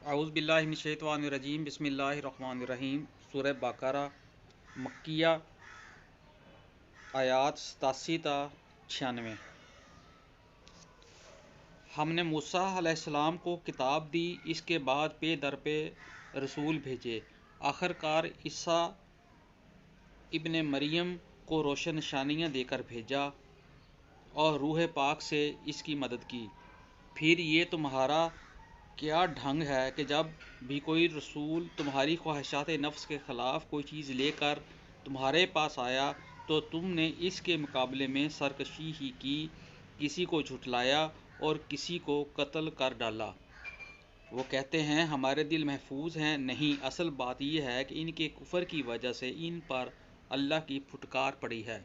اعوذ باللہ من الشیطان الرجیم بسم اللہ الرحمن الرحیم سورہ بقرہ مکیہ آیات 87 تا 96۔ ہم نے موسیٰ علیہ السلام کو کتاب دی، اس کے بعد پے در پہ رسول بھیجے۔ آخر کار عیسیٰ ابن مریم کو روشن نشانیاں دے کر بھیجا اور روح پاک سے اس کی مدد کی۔ پھر یہ تمہارا کیا ڈھنگ ہے کہ جب بھی کوئی رسول تمہاری خواہشات نفس کے خلاف کوئی چیز لے کر تمہارے پاس آیا تو تم نے اس کے مقابلے میں سرکشی ہی کی، کسی کو جھٹلایا اور کسی کو قتل کر ڈالا۔ وہ کہتے ہیں ہمارے دل محفوظ ہیں، نہیں، اصل بات یہ ہے کہ ان کے کفر کی وجہ سے ان پر اللہ کی پھٹکار پڑی ہے،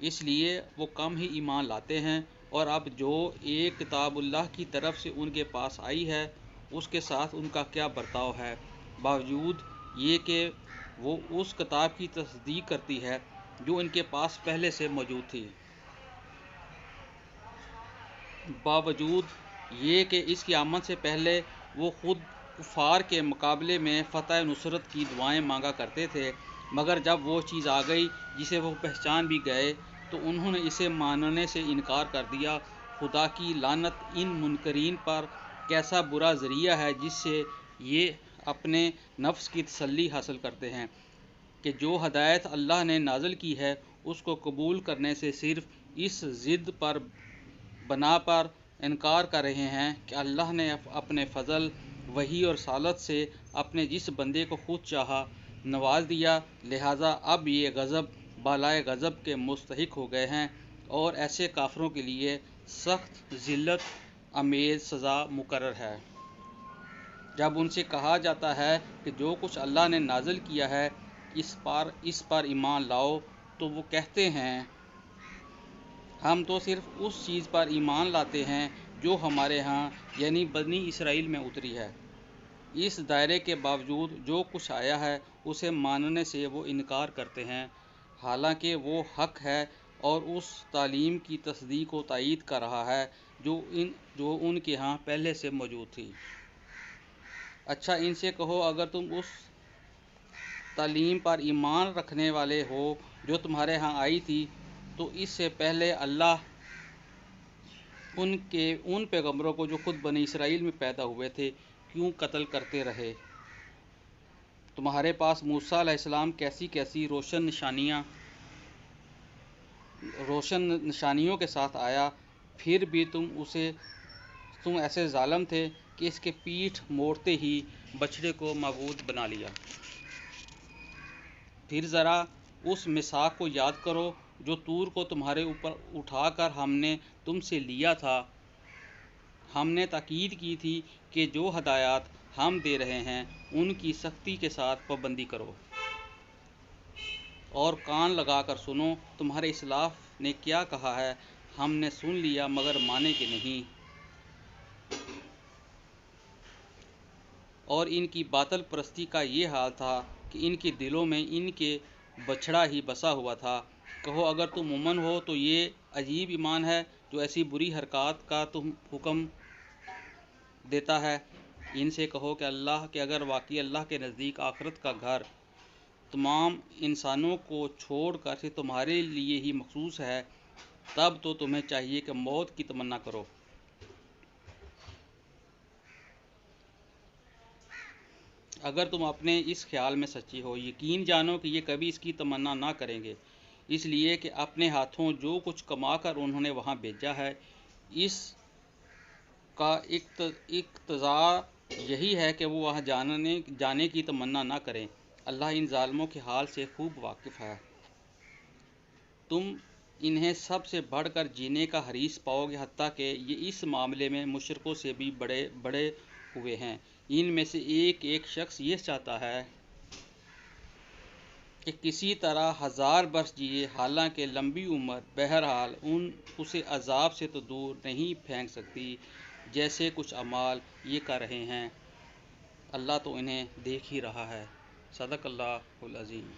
اس لیے وہ کم ہی ایمان لاتے ہیں۔ اور اب جو ایک کتاب اللہ کی طرف سے ان کے پاس آئی ہے اس کے ساتھ ان کا کیا برتاؤ ہے، باوجود یہ کہ وہ اس کتاب کی تصدیق کرتی ہے جو ان کے پاس پہلے سے موجود تھی، باوجود یہ کہ اس کی آمد سے پہلے وہ خود کفار کے مقابلے میں فتح نصرت کی دعائیں مانگا کرتے تھے، مگر جب وہ چیز آ گئی جسے وہ پہچان بھی گئے تو انہوں نے اسے ماننے سے انکار کر دیا۔ خدا کی لعنت ان منکرین پر، کیسا برا ذریعہ ہے جس سے یہ اپنے نفس کی تسلی حاصل کرتے ہیں کہ جو ہدایت اللہ نے نازل کی ہے اس کو قبول کرنے سے صرف اس ضد پر بنا پر انکار کر رہے ہیں کہ اللہ نے اپنے فضل، وحی اور رسالت سے اپنے جس بندے کو خود چاہا نواز دیا، لہٰذا اب یہ غضب بالائے غضب کے مستحق ہو گئے ہیں اور ایسے کافروں کے لیے سخت ذلت آمیز سزا مقرر ہے۔ جب ان سے کہا جاتا ہے کہ جو کچھ اللہ نے نازل کیا ہے اس پر ایمان لاؤ تو وہ کہتے ہیں ہم تو صرف اس چیز پر ایمان لاتے ہیں جو ہمارے ہاں یعنی بنی اسرائیل میں اتری ہے۔ اس دائرے کے باوجود جو کچھ آیا ہے اسے ماننے سے وہ انکار کرتے ہیں، حالانکہ وہ حق ہے اور اس تعلیم کی تصدیق و تائید کر رہا ہے جو ان کے ہاں پہلے سے موجود تھی۔ اچھا ان سے کہو اگر تم اس تعلیم پر ایمان رکھنے والے ہو جو تمہارے ہاں آئی تھی تو اس سے پہلے اللہ ان پیغمبروں کو جو خود بنی اسرائیل میں پیدا ہوئے تھے کیوں قتل کرتے رہے؟ تمہارے پاس موسیٰ علیہ السلام کیسی کیسی روشن نشانیوں کے ساتھ آیا، پھر بھی تم ایسے ظالم تھے کہ اس کے پیٹھ موڑتے ہی بچڑے کو معبود بنا لیا۔ پھر ذرا اس میثاق کو یاد کرو جو طور کو تمہارے اوپر اٹھا کر ہم نے تم سے لیا تھا۔ ہم نے تاکید کی تھی کہ جو ہدایات ہم دے رہے ہیں ان کی سختی کے ساتھ پابندی کرو اور کان لگا کر سنو۔ تمہارے اسلاف نے کیا کہا ہے ہم نے سن لیا مگر مانے کہ نہیں، اور ان کی باطل پرستی کا یہ حال تھا کہ ان کے دلوں میں ان کے بچھڑا ہی بسا ہوا تھا۔ کہو اگر تم مومن ہو تو یہ عجیب ایمان ہے جو ایسی بری حرکات کا تم حکم دیتا ہے۔ ان سے کہو کہ اگر واقعی اللہ کے نزدیک آخرت کا گھر تمام انسانوں کو چھوڑ کر صرف تمہارے لیے ہی مخصوص ہے تب تو تمہیں چاہیے کہ موت کی تمنا کرو۔ اگر تم اپنے اس خیال میں سچے ہو، یقین جانو کہ یہ کبھی اس کی تمنا نہ کریں گے، اس لیے کہ اپنے ہاتھوں جو کچھ کما کر انہوں نے وہاں بھیجا ہے اس کا اقتضا یہی ہے کہ وہ وہاں جانے کی تمنا نہ کریں۔ اللہ ان ظالموں کے حال سے خوب واقف ہے۔ تم انہیں سب سے بڑھ کر جینے کا حریص پاؤ گے، حتیٰ کہ یہ اس معاملے میں مشرکوں سے بھی بڑے ہوئے ہیں۔ ان میں سے ایک شخص یہ چاہتا ہے کہ کسی طرح 1000 برس جیے، حالانکہ لمبی عمر بہرحال اسے عذاب سے تو دور نہیں پھینک سکتی جیسے کچھ اعمال یہ کر رہے ہیں۔ اللہ تو انہیں دیکھ ہی رہا ہے۔ صدق اللہ العظیم۔